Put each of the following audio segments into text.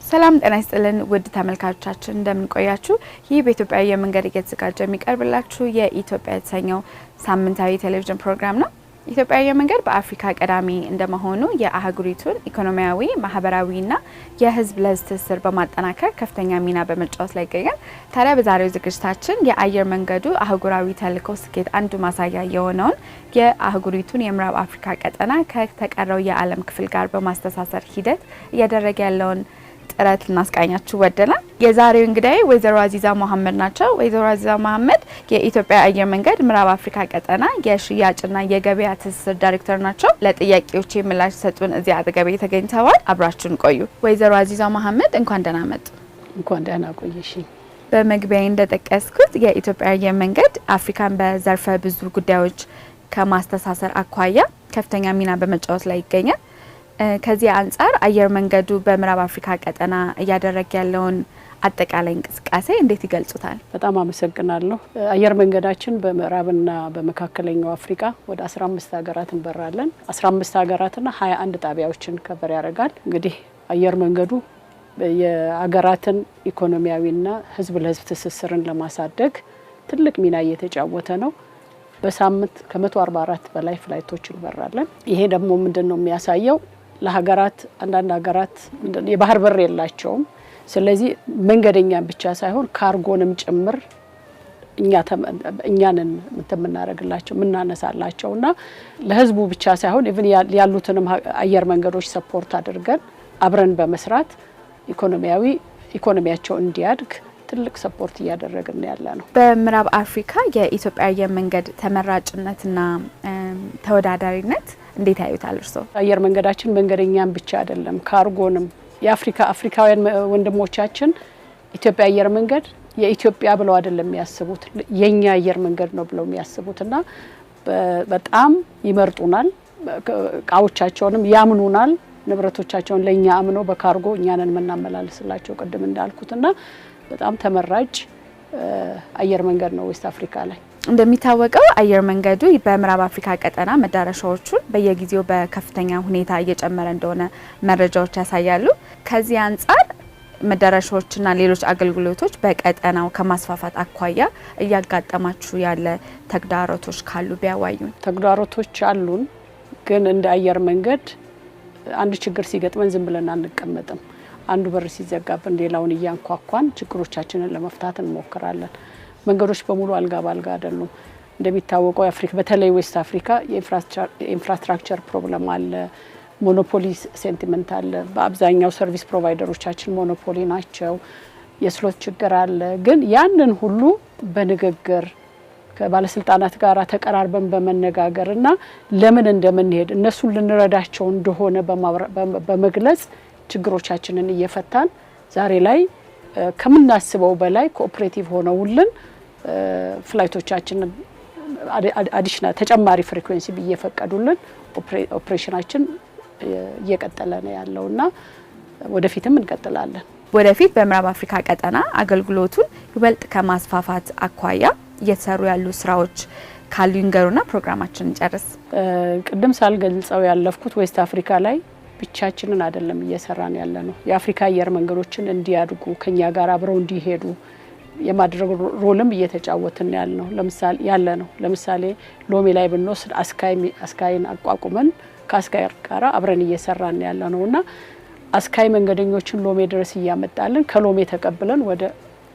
ሰላም ጤና ይስጥልን ውድ ተመልካቾቻችን እንደምን ቆያችሁ? ይህ በኢትዮጵያ የመንገድ እየተዘጋጀ የሚቀርብላችሁ የኢትዮጵያ የተሰኘው ሳምንታዊ ቴሌቪዥን ፕሮግራም ነው። ኢትዮጵያ የመንገድ በአፍሪካ ቀዳሚ እንደመሆኑ የአህጉሪቱን ኢኮኖሚያዊ፣ ማህበራዊና የህዝብ ለህዝብ ትስስር በማጠናከር ከፍተኛ ሚና በመጫወት ላይ ይገኛል። ታዲያ በዛሬው ዝግጅታችን የአየር መንገዱ አህጉራዊ ተልዕኮ ስኬት አንዱ ማሳያ የሆነውን የአህጉሪቱን የምዕራብ አፍሪካ ቀጠና ከተቀረው የዓለም ክፍል ጋር በማስተሳሰር ሂደት እያደረገ ያለውን ጥረት ልናስቃኛችሁ ወደናል። የዛሬው እንግዳዬ ወይዘሮ አዚዛ መሐመድ ናቸው። ወይዘሮ አዚዛ መሐመድ የኢትዮጵያ አየር መንገድ ምዕራብ አፍሪካ ቀጠና የሽያጭና የገበያ ትስስር ዳይሬክተር ናቸው። ለጥያቄዎች ምላሽ ሰጡን እዚህ አጠገቤ ተገኝተዋል። አብራችሁን ቆዩ። ወይዘሮ አዚዛ መሐመድ እንኳን ደህና መጡ። እንኳን ደህና ቆየሽ። በመግቢያዬ እንደጠቀስኩት የኢትዮጵያ አየር መንገድ አፍሪካን በዘርፈ ብዙ ጉዳዮች ከማስተሳሰር አኳያ ከፍተኛ ሚና በመጫወት ላይ ይገኛል። ከዚህ አንጻር አየር መንገዱ በምዕራብ አፍሪካ ቀጠና እያደረገ ያለውን አጠቃላይ እንቅስቃሴ እንዴት ይገልጹታል? በጣም አመሰግናለሁ። አየር መንገዳችን በምዕራብና በመካከለኛው አፍሪካ ወደ 15 ሀገራት እንበራለን። 15 ሀገራትና 21 ጣቢያዎችን ከበር ያደርጋል። እንግዲህ አየር መንገዱ የሀገራትን ኢኮኖሚያዊና ህዝብ ለህዝብ ትስስርን ለማሳደግ ትልቅ ሚና እየተጫወተ ነው። በሳምንት ከ144 በላይ ፍላይቶች እንበራለን። ይሄ ደግሞ ምንድነው የሚያሳየው? ለሀገራት አንዳንድ ሀገራት የባህር በር የላቸውም። ስለዚህ መንገደኛን ብቻ ሳይሆን ካርጎንም ጭምር እኛንን ምናረግላቸው ምናነሳላቸውና ለህዝቡ ብቻ ሳይሆን ኢቭን ያሉትንም አየር መንገዶች ሰፖርት አድርገን አብረን በመስራት ኢኮኖሚያቸው እንዲያድግ ትልቅ ሰፖርት እያደረግን ያለ ነው። በምዕራብ አፍሪካ የኢትዮጵያ አየር መንገድ ተመራጭነትና ተወዳዳሪነት እንዴት ያዩታል እርሶ? አየር መንገዳችን መንገደኛን ብቻ አይደለም ካርጎንም አፍሪካውያን ወንድሞቻችን ኢትዮጵያ አየር መንገድ የኢትዮጵያ ብለው አይደለም የሚያስቡት የኛ አየር መንገድ ነው ብለው የሚያስቡትና በጣም ይመርጡናል። ቃዎቻቸውንም ያምኑናል። ንብረቶቻቸውን ለኛ አምነው በካርጎ እኛንን መናመላልስላቸው ቅድም እንዳልኩትና በጣም ተመራጭ አየር መንገድ ነው ዌስት አፍሪካ ላይ። እንደሚታወቀው አየር መንገዱ በምዕራብ አፍሪካ ቀጠና መዳረሻዎቹን በየጊዜው በከፍተኛ ሁኔታ እየጨመረ እንደሆነ መረጃዎች ያሳያሉ። ከዚህ አንጻር መዳረሻዎችና ሌሎች አገልግሎቶች በቀጠናው ከማስፋፋት አኳያ እያጋጠማችሁ ያለ ተግዳሮቶች ካሉ ቢያዋዩን። ተግዳሮቶች አሉን፣ ግን እንደ አየር መንገድ አንድ ችግር ሲገጥመን ዝም ብለን አንቀመጥም። አንዱ በር ሲዘጋብን ሌላውን እያንኳኳን ችግሮቻችንን ለመፍታት እንሞክራለን። መንገዶች በሙሉ አልጋ ባልጋ አይደሉም። እንደሚታወቀው አፍሪካ በተለይ ዌስት አፍሪካ የኢንፍራስትራክቸር ፕሮብለም አለ፣ ሞኖፖሊ ሴንቲመንት አለ። በአብዛኛው ሰርቪስ ፕሮቫይደሮቻችን ሞኖፖሊ ናቸው። የስሎት ችግር አለ። ግን ያንን ሁሉ በንግግር ከባለስልጣናት ጋር ተቀራርበን በመነጋገርና ለምን እንደምንሄድ እነሱን ልንረዳቸው እንደሆነ በመግለጽ ችግሮቻችንን እየፈታን ዛሬ ላይ ከምናስበው በላይ ኮኦፕሬቲቭ ሆነውልን ፍላይቶቻችንን አዲሽናል ተጨማሪ ፍሪኩዌንሲ እየፈቀዱልን ኦፕሬሽናችን እየቀጠለ ነው ያለውና ወደፊትም እንቀጥላለን። ወደፊት በምዕራብ አፍሪካ ቀጠና አገልግሎቱን ይበልጥ ከማስፋፋት አኳያ እየተሰሩ ያሉ ስራዎች ካሉ ይንገሩና ፕሮግራማችንን እንጨርስ። ቅድም ሳልገልጸው ያለፍኩት ዌስት አፍሪካ ላይ ብቻችንን አይደለም እየሰራን ያለ ነው። የአፍሪካ አየር መንገዶችን እንዲያድጉ ከኛ ጋር አብረው እንዲሄዱ የማድረግ ሮልም እየተጫወትን ያለ ነው። ለምሳሌ ሎሜ ላይ ብንወስድ አስካይን አቋቁመን ከአስካይ ጋር አብረን እየሰራን ያለ ነውና አስካይ መንገደኞችን ሎሜ ድረስ እያመጣልን ከሎሜ ተቀብለን ወደ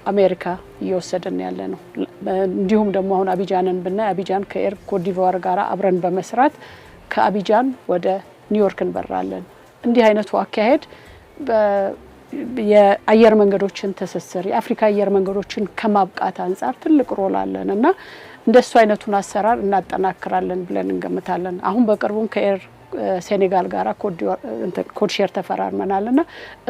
አሜሪካ እየወሰደን ያለ ነው። እንዲሁም ደግሞ አሁን አቢጃንን ብናይ አቢጃን ከኤር ኮትዲቯር ጋር አብረን በመስራት ከአቢጃን ወደ ኒውዮርክ እንበራለን። እንዲህ አይነቱ አካሄድ የአየር መንገዶችን ትስስር የአፍሪካ አየር መንገዶችን ከማብቃት አንጻር ትልቅ ሮል አለንና እንደሱ አይነቱን አሰራር እናጠናክራለን ብለን እንገምታለን። አሁን በቅርቡም ከኤር ሴኔጋል ጋራ ኮድ ሼር ተፈራርመናልና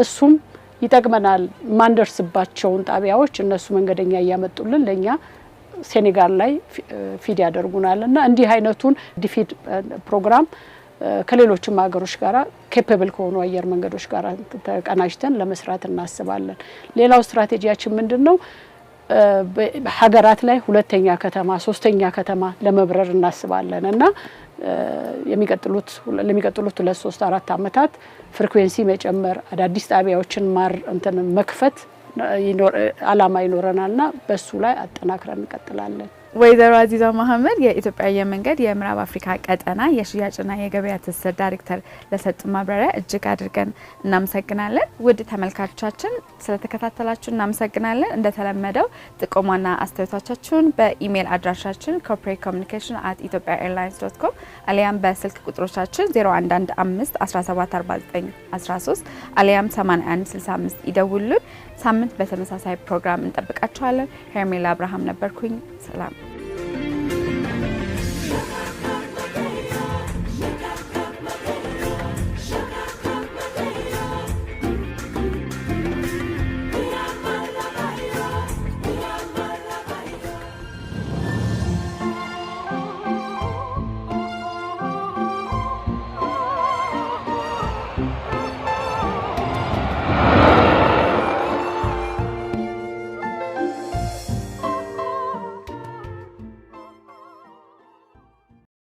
እሱም ይጠቅመናል። ማንደርስባቸውን ጣቢያዎች እነሱ መንገደኛ እያመጡልን ለኛ ሴኔጋል ላይ ፊድ ያደርጉናልና እንዲህ አይነቱን ዲፊድ ፕሮግራም ከሌሎችም ሀገሮች ጋራ ኬፓብል ከሆኑ አየር መንገዶች ጋራ ተቀናጅተን ለመስራት እናስባለን። ሌላው ስትራቴጂያችን ምንድነው? ሀገራት ላይ ሁለተኛ ከተማ ሶስተኛ ከተማ ለመብረር እናስባለን እና ለሚቀጥሉት 2-3-4 አመታት ፍሪኩዌንሲ መጨመር አዳዲስ ጣቢያዎችን መክፈት አላማ ይኖረናልና በሱ ላይ አጠናክረን እንቀጥላለን። ወይዘሮ አዚዛ መሐመድ የኢትዮጵያ አየር መንገድ የምዕራብ አፍሪካ ቀጠና የሽያጭና የገበያ ትስስር ዳይሬክተር ለሰጡ ማብራሪያ እጅግ አድርገን እናመሰግናለን። ውድ ተመልካቾቻችን ስለተከታተላችሁ እናመሰግናለን። እንደተለመደው ጥቆማና አስተያየቶቻችሁን በኢሜል አድራሻችን corporatecommunication@ethiopiaairlines.com አሊያም በስልክ ቁጥሮቻችን 0115174913 አሊያም 8165 ይደውሉልን። ሳምንት በተመሳሳይ ፕሮግራም እንጠብቃችኋለን። ሄርሜላ አብርሃም ነበርኩኝ። ሰላም።